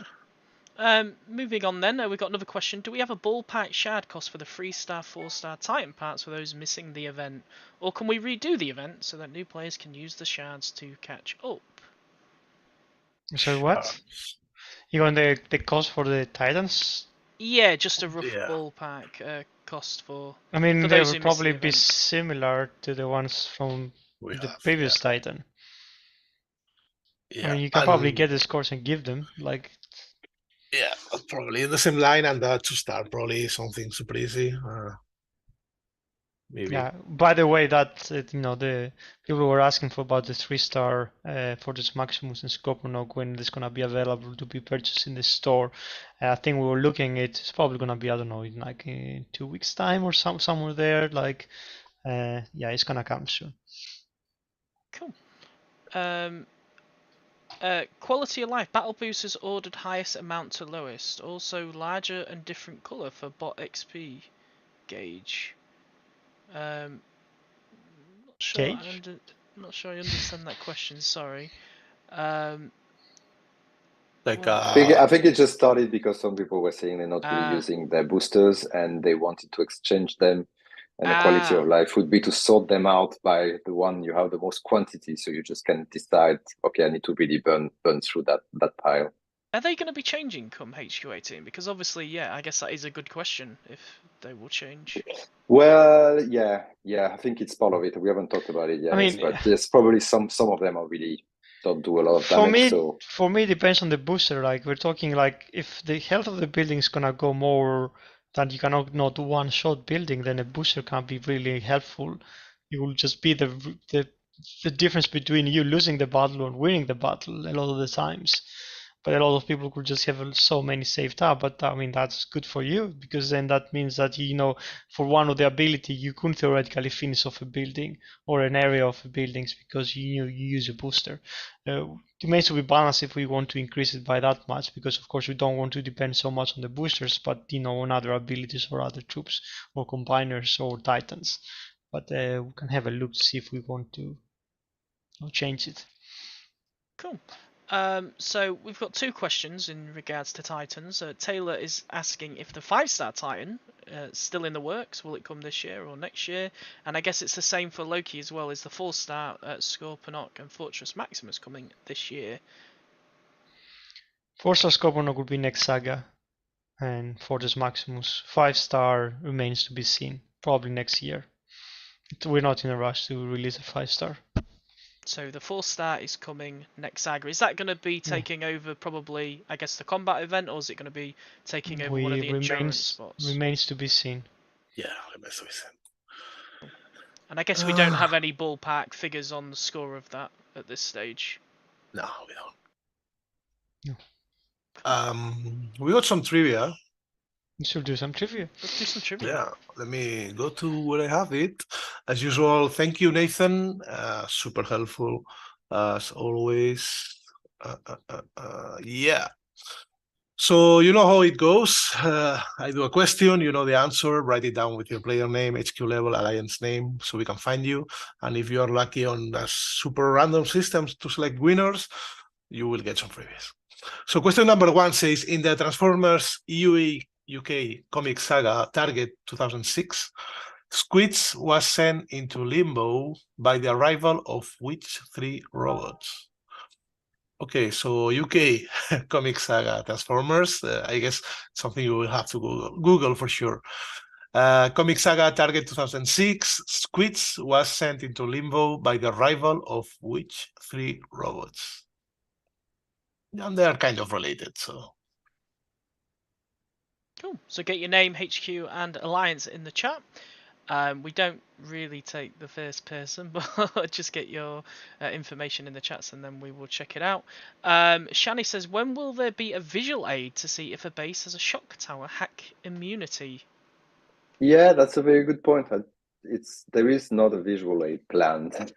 Moving on then, we've got another question. Do we have a ballpark shard cost for the 3-star, 4-star Titan parts for those missing the event? Or can we redo the event so that new players can use the shards to catch up? So what? You want the cost for the Titans? Yeah, just a rough ballpark cost for. I mean, for they those will who missed probably the be event. similar to the ones from the previous Titan. Yeah, I mean, you can probably get the scores and give them, like. Yeah, probably in the same line, and the 2-star probably something super easy. Maybe. Yeah. By the way, that the people were asking for about the 3-star for this Maximus and Scorponok, when it's gonna be available to be purchased in the store. I think we were looking at it's probably gonna be, I don't know, in like 2 weeks time or somewhere there. Like, yeah, it's gonna come soon. Cool. Quality of life. Battle boosters ordered highest amount to lowest. Also larger and different color for bot XP gauge. Not sure. Not sure I understand that question. Sorry. I think it just started because some people were saying they're not really using their boosters and they wanted to exchange them. And the quality of life would be to sort them out by the one you have the most quantity, so you just can decide, okay, I need to really burn through that pile. Are they going to be changing come HQ18? Because obviously, yeah, I guess that is a good question if they will change. Well, yeah, I think it's part of it. We haven't talked about it yet, but there's probably some of them are really don't do a lot of damage. For me, it depends on the booster. Like, we're talking like if the health of the building is gonna go more that you cannot not one-shot building, then a booster can be really helpful. It will just be the the difference between you losing the battle and winning the battle a lot of the times. But a lot of people could just have so many saved up. But I mean, that's good for you because then that means that, you know, for one of the ability, you could theoretically finish off a building or an area of buildings because you use a booster. It remains to be balanced if we want to increase it by that much, because of course we don't want to depend so much on the boosters, but you know, on other abilities or other troops or combiners or titans. But we can have a look to see if we want to change it. Cool. So we've got two questions in regards to Titans. Taylor is asking if the 5-star Titan still in the works. Will it come this year or next year? And I guess it's the same for Loki as well. Is the 4-star C.O.M.B.A.T and Fortress Maximus coming this year? 4-star C.O.M.B.A.T would be next saga, and Fortress Maximus 5-star remains to be seen. Probably next year. We're not in a rush to release a 5-star. So the 4-star is coming next saga. Is that going to be taking over probably, I guess, the combat event, or is it going to be taking over one of the endurance spots? Remains to be seen. Yeah, remains to be seen. And I guess we don't have any ballpark figures on the score of that at this stage. No, we don't. No. We got some trivia. We should do some trivia. Let's do some trivia. Yeah, let me go to where I have it. As usual, thank you, Nathan. Super helpful as always. Yeah. So you know how it goes. I do a question, you know the answer, write it down with your player name, HQ level, alliance name, so we can find you. And if you are lucky on a super random systems to select winners, you will get some freebies. So question number 1 says, in the Transformers UE UK comic saga Target 2006, Squids was sent into limbo by the arrival of which 3 robots? Okay, so UK comic saga Transformers, I guess something you will have to Google for sure. Comic saga Target 2006, Squids was sent into limbo by the arrival of which 3 robots? And they are kind of related, so. Cool. So get your name, HQ, and alliance in the chat. We don't really take the first person, but just get your information in the chats and then we will check it out. Shani says, when will there be a visual aid to see if a base has a shock tower hack immunity? Yeah, that's a very good point. There is not a visual aid planned.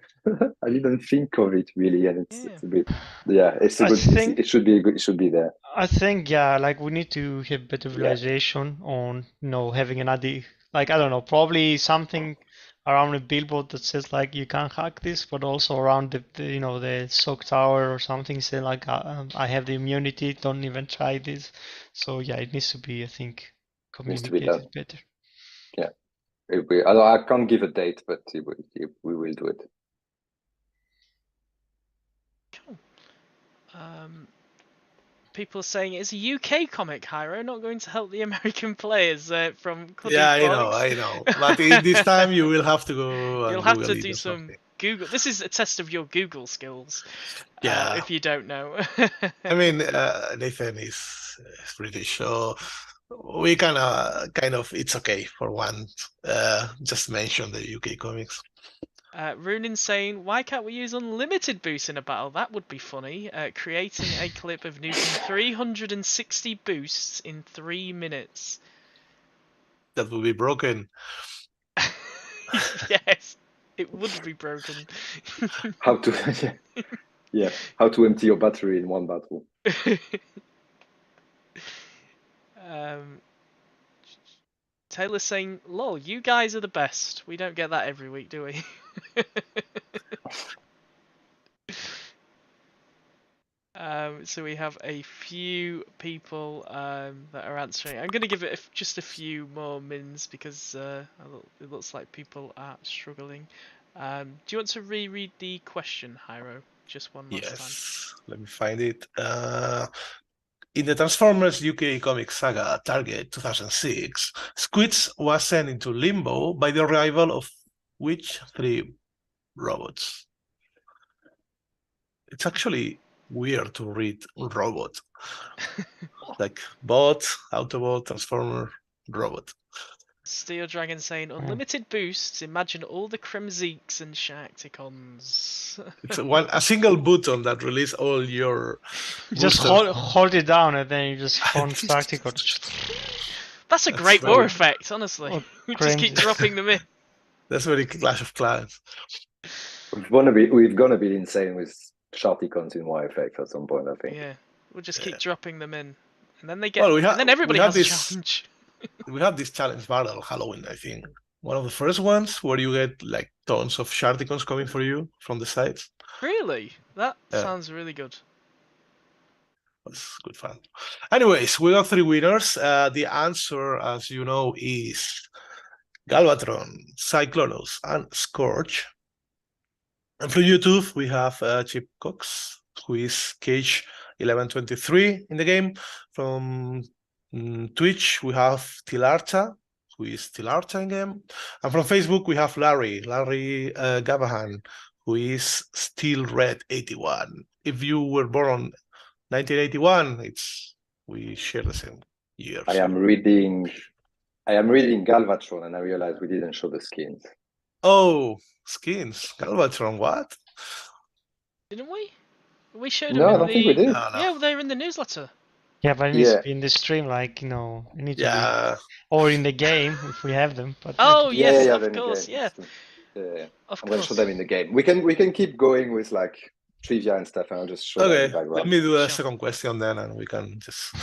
I didn't think of it really, and it's a bit, yeah, it's a good. It should be good. It should be there. I think, yeah, like we need to have better visualization on, you know, having another, like, I don't know, probably something around a billboard that says like you can't hack this, but also around the you know, the shock tower or something saying like I have the immunity, don't even try this. So yeah, it needs to be, I think, communicated better. Yeah, I can't give a date, but we will do it. Cool. People are saying it's a UK comic, Hyro, not going to help the American players from Cuddy Fox. I know. But in this time you will have to go. You'll have to do some Google. This is a test of your Google skills. Yeah. If you don't know. I mean, Nathan is British, so we kind of it's okay for one. Just mention the UK comics. Runin saying, why can't we use unlimited boosts in a battle? That would be funny. Creating a clip of nuking 360 boosts in 3 minutes. That would be broken. Yes, it would be broken. How to, yeah, how to empty your battery in one battle. Taylor's saying, lol, you guys are the best. We don't get that every week, do we? So we have a few people that are answering. I'm going to give it just a few more mins because it looks like people are struggling. Do you want to reread the question, Hyro? Just one last time. Yes, let me find it. In the Transformers UK comic saga Target 2006, Squids was sent into limbo by the arrival of which 3 robots? It's actually weird to read robot. Like bot, Autobot, Transformer, robot. Steel Dragon saying unlimited boosts. Imagine all the Kremzeeks and Sharkticons. It's a single button that release all your You just boosters. hold it down and then you just spawn Sharkticons. That's a great war very- effect, honestly. Oh, We just keep Kremzeek. dropping them in. That's very Clash of Clans. We're gonna be insane with Sharkticons in YFX at some point, I think. Yeah, we'll just keep dropping them in, and then they get. Well, and then everybody we has had a this- challenge. We have this challenge battle on Halloween, I think. One of the first ones where you get like tons of Sharkticons coming for you from the sides. Really? That Yeah. sounds really good. That's good fun. Anyways, we got 3 winners. The answer, as you know, is Galvatron, Cyclonos, and Scorch. And from YouTube, we have Chip Cox, who is Cage 1123 in the game. From Twitch, we have Tilarta, who is Tilarta in game. And from Facebook, we have Larry Gabahan, who is Steel Red 81. If you were born 1981, we share the same year. I am reading Galvatron, and I realized we didn't show the skins. Oh, skins. Galvatron, what? Didn't we? We showed No, them I in don't the. think we did. No. Yeah, they're in the newsletter. Yeah, but it needs Yeah. to be in the stream, like, it needs to Yeah. be, or in the game if we have them. But Oh yes, Yeah, of then course, again, yeah, yeah. of I'm gonna course. show them in the game. We can keep going with like trivia and stuff, and I'll just show that in Okay, the background. let me do the Sure. second question then, and we can just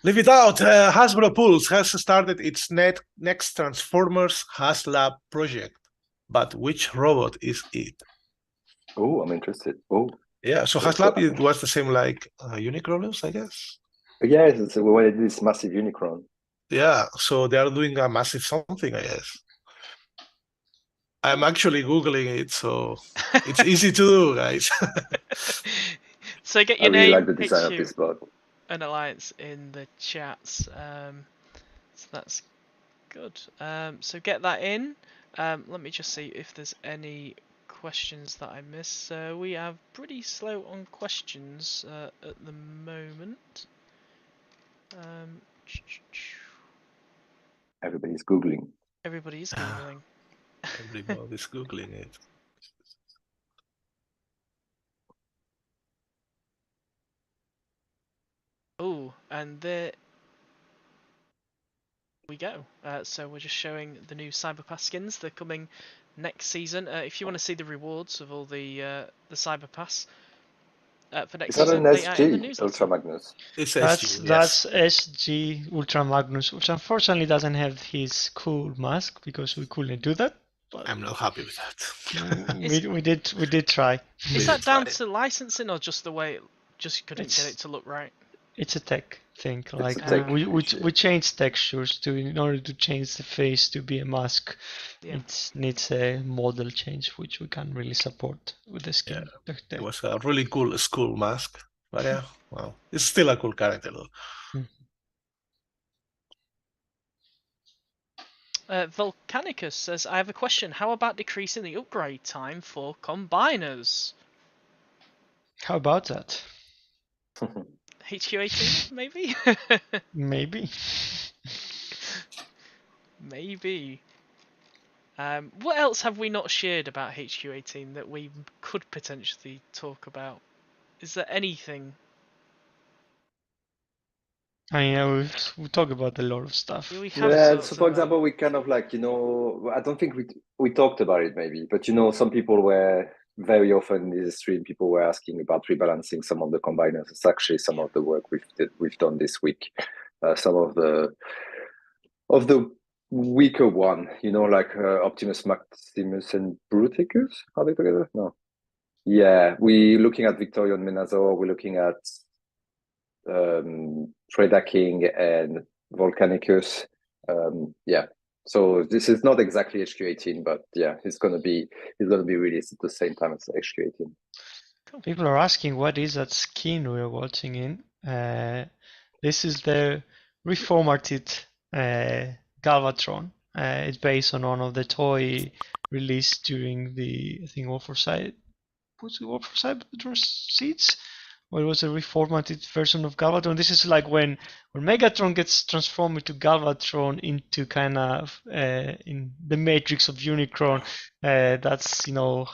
leave it out. Hasbro Pulse has started its next Transformers HasLab project, but which robot is it? Oh, I'm interested. Oh, Yeah, so Yes, HasLab so- it was the same like Unicronus, I guess. yeah, it's when it is massive Unicron. Yeah, so they are doing a massive something, I guess. I'm actually Googling it, so it's easy to do, guys. So get I your really name, like the design of HQ, this bot. and Alliance in the chats. So that's good. So get that in. Let me just see if there's any questions that I missed. So we are pretty slow on questions at the moment. Everybody's Googling. Everybody's googling. Everybody's Googling it. Oh, and there we go. So we're just showing the new Cyber-Pass skins. They're coming next season. If you want to see the rewards of all the Cyber-Pass for next Is that season, an they are in the SG newsletter. Ultra Magnus? It's that's SU, yes. SG Ultra Magnus, which unfortunately doesn't have his cool mask because we couldn't do that. But I'm not happy with that. we did try. Is We that down tried. to licensing or just the way it just couldn't It's- get it to look right? It's a tech thing. Like a tech we issue. changed textures in order to change the face to be a mask. Yeah. It needs a model change, which we can't really support with the skin. It was a really cool school mask. But yeah, well, it's still a cool character though. Volcanicus says, I have a question. How about decreasing the upgrade time for combiners? How about that? HQ18, maybe? Maybe. Maybe. What else have we not shared about HQ18 that we could potentially talk about? Is there anything? I mean, we talk about a lot of stuff. Yeah, we have Yeah, sorts so for of, example, we kind of like, I don't think we talked about it maybe, but some people were very often in the stream, people were asking about rebalancing some of the combiners. It's actually some of the work we've done this week. Some of the weaker one, like Optimus Maximus and Bruticus. Are they together? No. Yeah, we're looking at Victorian Menazor. We're looking at Predaking and Volcanicus. Yeah. So this is not exactly HQ18, but yeah, it's gonna be released at the same time as HQ18. People are asking what is that skin we're watching in. This is the reformatted Galvatron. It's based on one of the toy released during the, I think, War for Cybertron seeds. well, it was a reformatted version of Galvatron. This is like when Megatron gets transformed into Galvatron into kind of in the matrix of Unicron. That's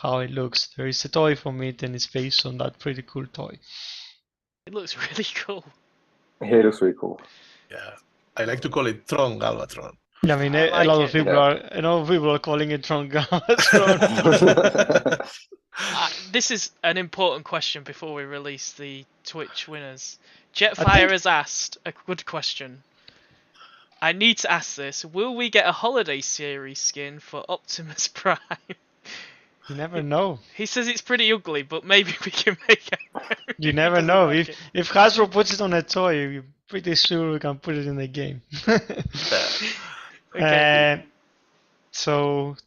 how it looks. There is a toy from it, and it's based on that pretty cool toy. It looks really cool. Yeah, it looks really cool. Yeah, I like to call it Tron Galvatron. Yeah, I mean, I a like lot it. of people are calling it Tron Galvatron. This is an important question before we release the Twitch winners. Jetfire I think- has asked a good question. I need to ask this. Will we get a holiday series skin for Optimus Prime? You never know. He says it's pretty ugly, but maybe we can make it. You never doesn't know. like If Hasbro puts it on a toy, you're pretty sure we can put it in the game. Okay. So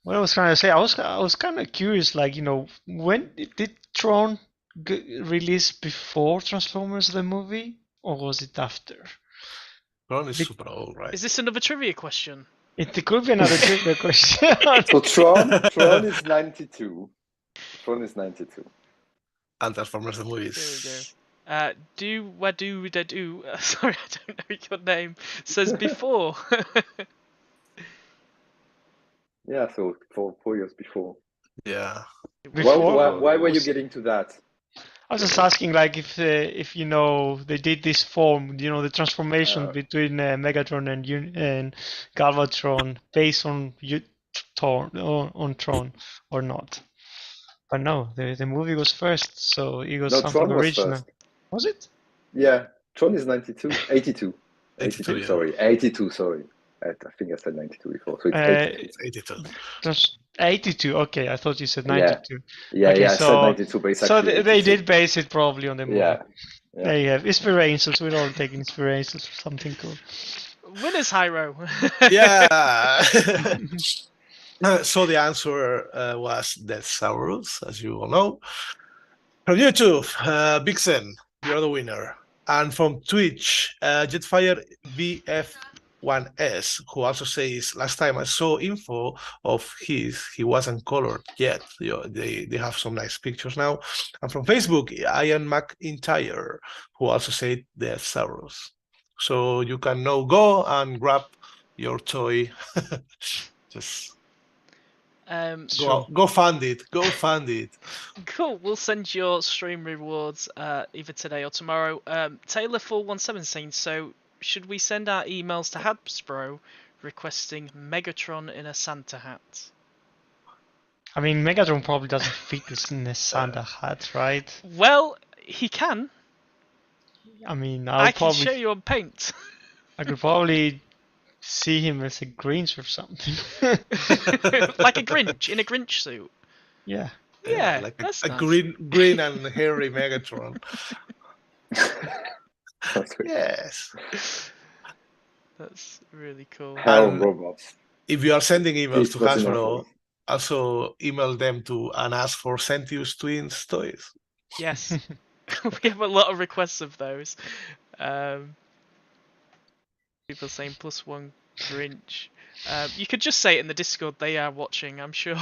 what I was trying to say, I was kind of curious, like when did Tron release before Transformers the movie, or was it after? Tron is super old, right? Is this another trivia question? It could be another trivia question. So Tron is 92. Tron is 92. And Transformers the movies. There we go. Sorry, I don't know your name. Says before. Yeah, so 4 years before. Yeah. Why were you getting to that? I was just asking, like, if they did this form, the transformation between Megatron and Galvatron based on Tron or not. But no, the movie was first, so it was something Tron was original. first. Was it? Yeah, Tron is 92. 82. 82, yeah. Sorry. 82, sorry. I think I said 92 before. So it's 82. It's 82. Just 82. Okay, I thought you said 92. Yeah, Okay, I said 92, but it's so actually they 82. did base it probably on the movie. Yeah. There you have inspirations. We're all taking inspirations for something cool. Winners, Hyro. Yeah. So the answer was Deathsaurus, as you all know. From YouTube, Vixen, you're the winner. And from Twitch, Jetfire VF1S, who also says, last time I saw info of his, he wasn't colored yet. They have some nice pictures now. And from Facebook, Ian McIntyre, who also said Deathsaurus. So you can now go and grab your toy. Just go fund it. Go fund it. Cool. We'll send your stream rewards either today or tomorrow. Taylor417 saying, so should we send our emails to Hasbro requesting Megatron in a Santa hat? I mean, Megatron probably doesn't fit this in a Santa hat, right? Well, he can. I mean, I can show you on Paint. I could probably see him as a Grinch or something. Like a Grinch, in a Grinch suit. Yeah. Yeah, like that's a nice. green and hairy Megatron. Yes. That's really cool. Hell robots. If you are sending emails to This was Hasbro, enough. also email them to and ask for Sentius Twins toys. Yes. We have a lot of requests of those. People saying +1 Grinch. You could just say it in the Discord. They are watching, I'm sure.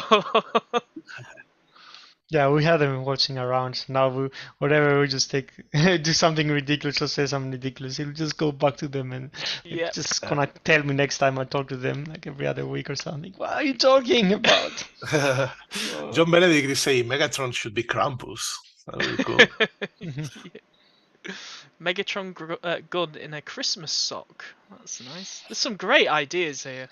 Yeah, we had them watching around. Now we just do something ridiculous or say something ridiculous. He'll just go back to them and just gonna tell me next time I talk to them, like every other week or something. What are you talking about? John Benedict is saying Megatron should be Krampus. That would be cool. Megatron gun in a Christmas sock. That's nice. There's some great ideas here.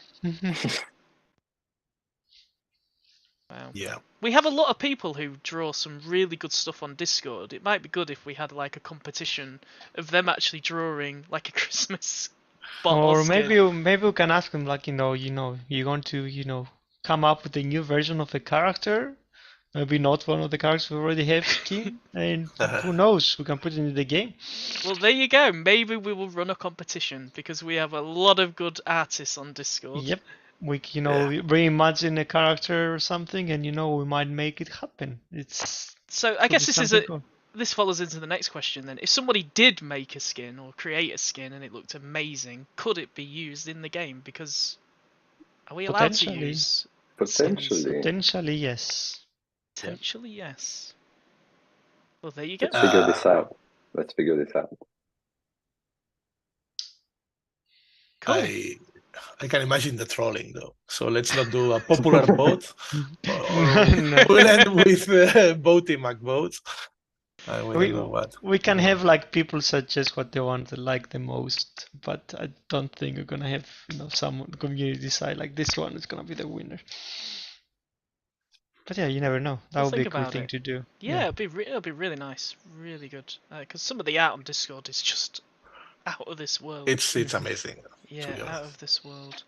Wow. Yeah. We have a lot of people who draw some really good stuff on Discord. It might be good if we had like a competition of them actually drawing like a Christmas bottle. Or maybe we can ask them, like, you're going to come up with a new version of a character. Maybe not one of the characters we already have skin, and who knows, we can put it in the game. Well, there you go. Maybe we will run a competition because we have a lot of good artists on Discord. Yep. We reimagine a character or something, and we might make it happen. So I guess this follows into the next question then. If somebody did make a skin or create a skin and it looked amazing, could it be used in the game? Because are we allowed to use? Potentially. Potentially, yes. Potentially, yes. Well, there you go. Let's figure this out. Let's figure this out. Cool. I can imagine the trolling though. So let's not do a popular vote. No. We'll end with voting McVotes. We don't know what. We can have like people suggest what they want to like the most, but I don't think we're gonna have some community decide like this one is gonna be the winner. But yeah, you never know. That We'll would be a think cool about thing it. to do. Yeah, it'll be really nice, really good. Because some of the art on Discord is just out of this world. It's amazing. Yeah, to be honest. out of this world.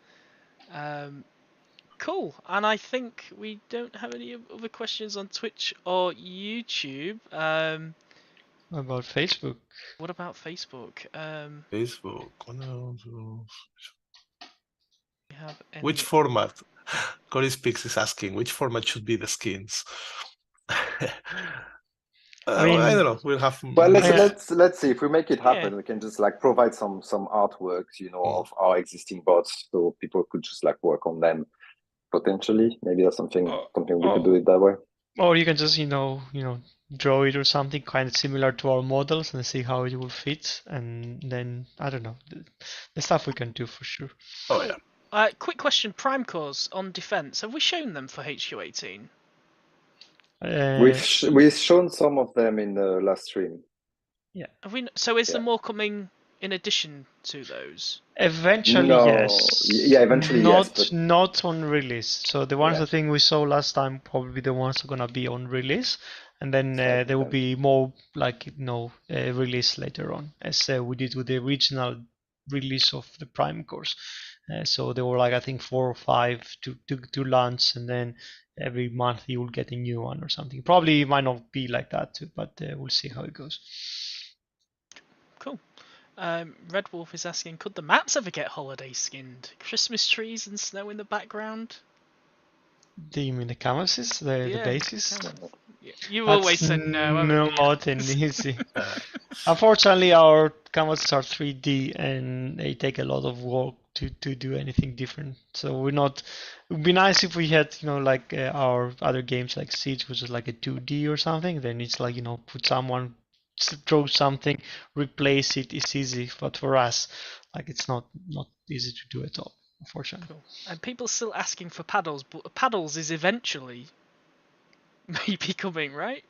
Cool. And I think we don't have any other questions on Twitch or YouTube. What about Facebook? What about Facebook? Facebook. We have any... Which format? Cory Speaks is asking which format should be the skins. I mean, I don't know. We'll have. Well, let's see if we make it happen. Yeah. We can just like provide some artworks, of our existing bots, so people could just like work on them potentially. Maybe that's something we could do it that way. Or you can just draw it or something kind of similar to our models and see how it will fit, and then I don't know the stuff we can do for sure. Oh yeah. Quick question: Prime cores on defense. Have we shown them for HQ18? We've shown some of them in the last stream. Yeah. Have we? So is there more coming in addition to those? Eventually, No. yes. Yeah, eventually, yes. But... Not on release. So the ones Yeah. I think we saw last time probably the ones are gonna be on release, and then there will be more like release later on, as we did with the original release of the Prime cores. So there were like I think 4 or 5 to launch, and then every month you will get a new one or something. Probably it might not be like that too, but we'll see how it goes. Cool. Red Wolf is asking, could the maps ever get holiday skinned? Christmas trees and snow in the background? Do you mean the canvases, the bases? You always said no. Not an easy. Unfortunately, our canvases are 3D and they take a lot of work to do anything different. So we're not. It would be nice if we had like our other games like Siege, which is like a 2D or something. Then it's like put someone, throw something, replace it. It's easy, but for us, like it's not easy to do at all. Unfortunately. Cool. And people still asking for paddles, but paddles is eventually maybe coming, right?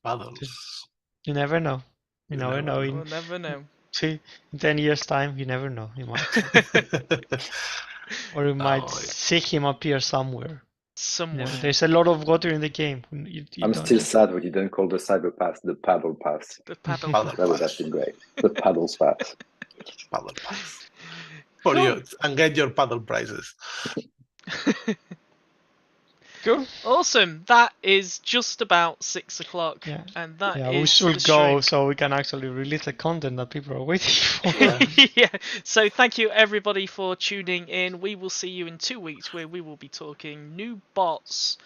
Paddles. You never know. You never know. We'll never know. See, in 10 years' time, you never know. You might, or you might see him appear somewhere. There's a lot of water in the game. I'm still sad we didn't call the cyber pass the paddle pass. The paddle pass. That would have been great. The paddles pass. Paddle pass. For you, and get your paddle prizes. Cool. Awesome. That is just about 6 o'clock. Yeah. And that we should go so we can actually release the content that people are waiting for. Yeah. So thank you everybody for tuning in. We will see you in 2 weeks where we will be talking new bots.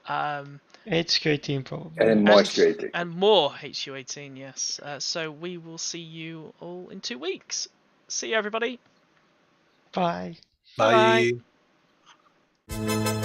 HQ18 probably. And more HQ18. And more HQ18, yes. So we will see you all in 2 weeks. See you everybody. Bye. Bye. Bye.